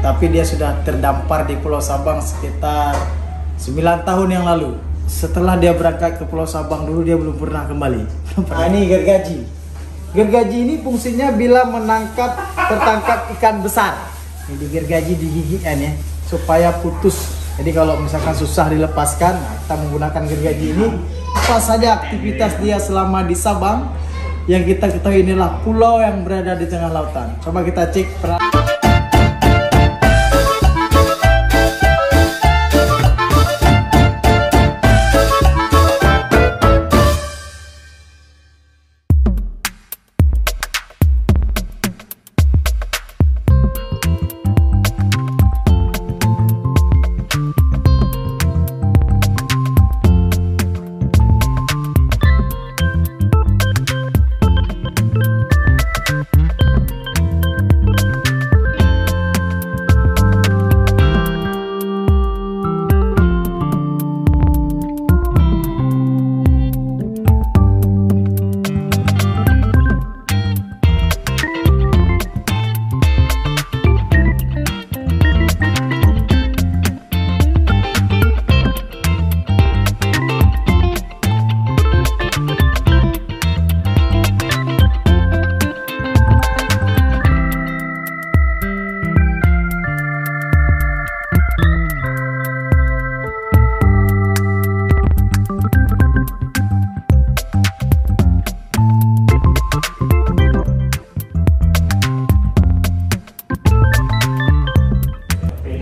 tapi dia sudah terdampar di Pulau Sabang sekitar 9 tahun yang lalu. Setelah dia berangkat ke Pulau Sabang dulu, dia belum pernah kembali. Nah, ini gergaji. Gergaji ini fungsinya bila tertangkap ikan besar. Ini gergaji digigikan ya, supaya putus. Jadi kalau misalkan susah dilepaskan, nah, kita menggunakan gergaji ini. Apa saja aktivitas dia selama di Sabang, yang kita ketahui inilah pulau yang berada di tengah lautan. Coba kita cek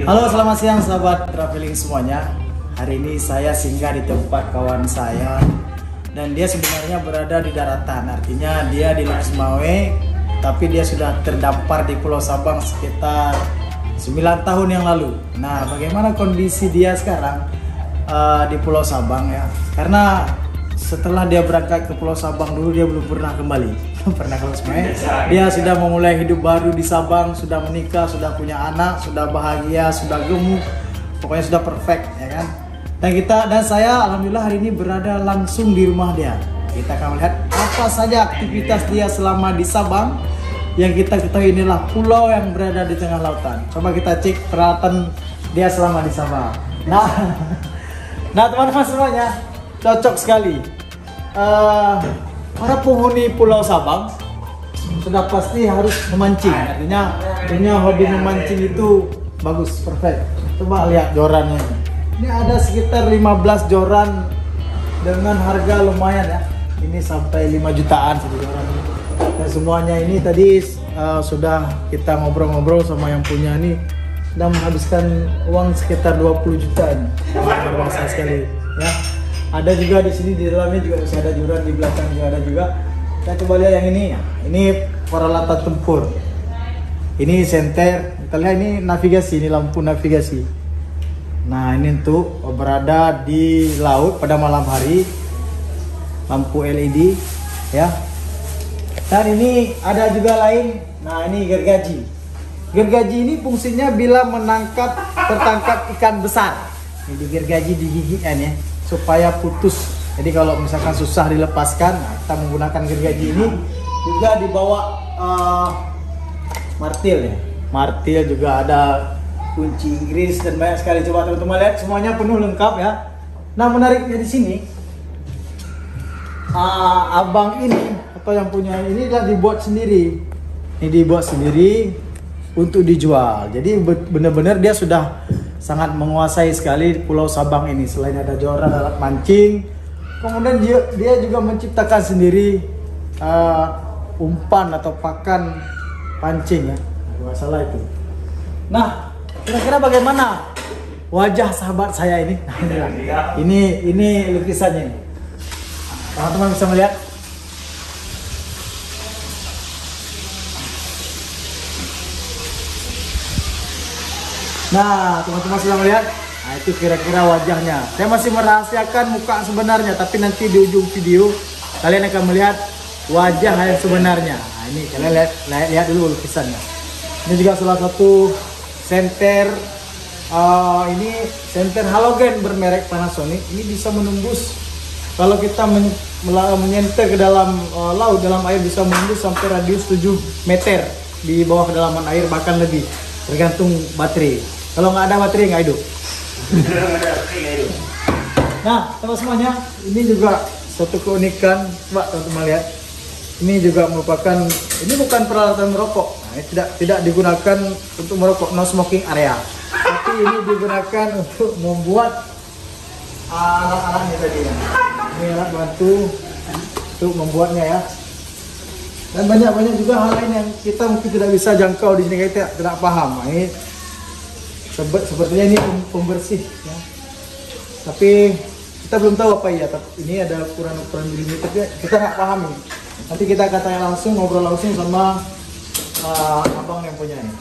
Halo, selamat siang sahabat traveling semuanya. Hari ini saya singgah di tempat kawan saya, dan dia sebenarnya berada di daratan. Artinya dia di Lubis Mawe, tapi dia sudah terdampar di Pulau Sabang sekitar 9 tahun yang lalu. Nah, bagaimana kondisi dia sekarang di Pulau Sabang ya? Karena setelah dia berangkat ke Pulau Sabang dulu, dia belum pernah kembali. Pernah kalau semuanya. Dia sudah memulai hidup baru di Sabang, sudah menikah, sudah punya anak, sudah bahagia, sudah gemuk, pokoknya sudah perfect ya kan. Dan saya alhamdulillah hari ini berada langsung di rumah dia. Kita akan melihat apa saja aktivitas dia selama di Sabang, yang kita ketahui inilah pulau yang berada di tengah lautan. Coba kita cek peralatan dia selama di Sabang. Nah teman-teman semuanya, cocok sekali. Para penghuni Pulau Sabang sudah pasti harus memancing. Artinya punya hobi memancing itu bagus, perfect. Coba lihat jorannya. Ini ada sekitar 15 joran dengan harga lumayan ya. Ini sampai 5 jutaan satu joran. Dan semuanya ini tadi sudah kita ngobrol-ngobrol sama yang punya ini, sudah menghabiskan uang sekitar 20 juta ini. Luar biasa sekali ya. Ada juga di sini, di dalamnya juga masih ada joran, di belakang juga ada juga. Kita coba lihat yang ini. Ini peralatan tempur. Ini senter. Kita lihat ini navigasi, ini lampu navigasi. Nah, ini untuk berada di laut pada malam hari. Lampu LED ya. Dan ini ada juga lain. Nah, ini gergaji. Gergaji ini fungsinya bila tertangkap ikan besar. Ini gergaji digigikan ya, supaya putus. Jadi kalau misalkan susah dilepaskan, nah, kita menggunakan gergaji ini. Juga dibawa martil ya. Martil juga ada kunci Inggris dan banyak sekali. Coba teman-teman lihat, semuanya penuh lengkap ya. Nah, menariknya di sini, abang ini atau yang punya ini adalah dibuat sendiri. Ini dibuat sendiri untuk dijual. Jadi benar-benar dia sudah sangat menguasai sekali Pulau Sabang ini. Selain ada joran, alat mancing, kemudian dia juga menciptakan sendiri umpan atau pakan pancing ya. Masalah itu. Nah, kira-kira bagaimana wajah sahabat saya ini? Ini lukisannya. Teman-teman bisa melihat. Nah, teman-teman sudah melihat. Nah, itu kira-kira wajahnya. Saya masih merahasiakan muka sebenarnya, tapi nanti di ujung video kalian akan melihat wajah yang sebenarnya. Nah, ini kalian lihat dulu lukisannya. Ini juga salah satu senter. Ini senter halogen bermerek Panasonic. Ini bisa menembus, kalau kita menyentuh ke dalam laut, dalam air, bisa menembus sampai radius 7 meter di bawah kedalaman air, bahkan lebih. tergantung baterai. Kalau nggak ada baterai nggak hidup. Nah, teman semuanya, ini juga suatu keunikan. Coba teman-teman lihat. Ini juga merupakan, ini bukan peralatan merokok. Nah, ini tidak digunakan untuk merokok, no smoking area. Tapi ini digunakan untuk membuat alat-alatnya tadi. Ini alat bantu untuk membuatnya ya. Dan banyak juga hal lain yang kita mungkin tidak bisa jangkau di sini, kita tidak paham. Nah, ini sepertinya ini pembersih ya. Tapi kita belum tahu apa ya. Tapi ini ada ukuran milimeter, kita nggak paham ini. Nanti kita akan tanya langsung, ngobrol langsung sama abang yang punya ini.